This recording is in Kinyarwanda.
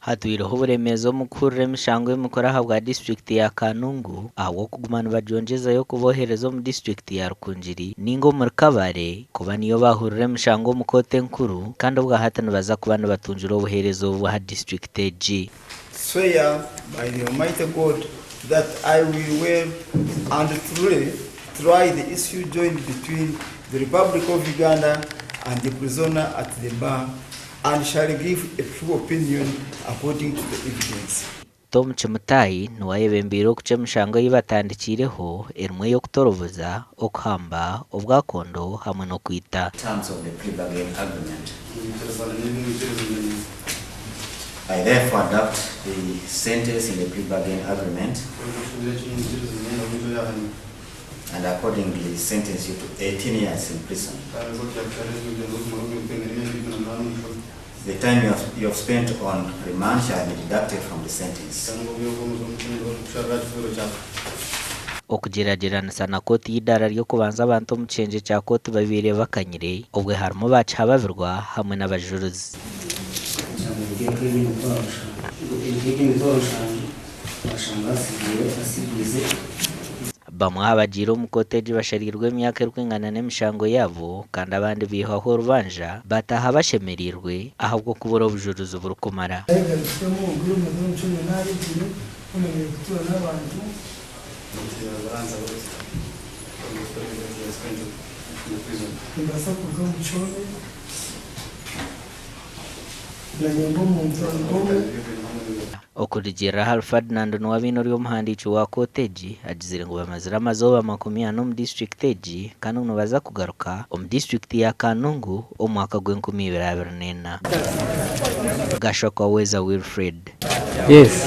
Hatuireho uburemezo mu kuhurira emishango y'emikuru ahabwa district ya Kanungu ahabwo kugumana bajongezayo kubohereza mu district ya Rukungiri ningo muri Kabare kuba niyo bahurira emishango mu kooti enkuru kandi ubwo hatano baza kuba batunjira ubuherezo bwa district G. Swear by the Almighty God that I will well and truly try the issue joined between the Republic of Uganda and the prisoner at the bar, and shall give a true opinion according to the evidence. Tom Chimutai nuwayebembiro kuca emishango yibatandikireho erumwe yo kutoroboza okuhamba obwakondo hamwe no kwita terms of the plea bargain agreement. I therefore adopt the sentence in the plea bargain agreement and accordingly sentence you to 18 years in prison. The time you have spent on remand shall be deducted from the sentence. Okugerageranisa na kooti y'idara ryo kubanza abantu omu kicengye kya kooti babiri bakanyire obwe harimu bakihababirwa hamwe n'abajuruzi. Bamwe abagira omu kooti basharirwe emyaka erikwingana n'emishango yabo kandi abandi bihaho orubanja bataha bashemerirwe ahabwo kubura obujuruzi burukumara. Okurigira Ferdinand nuwabino ry'omuhandiki wa kooti agizire ngo bamazira amazoba 40 mu district G kandi ngo baza kugaruka omu district ya Kanungu omwaka gw'2024. Gashokwa Weza Wilfred. Yes.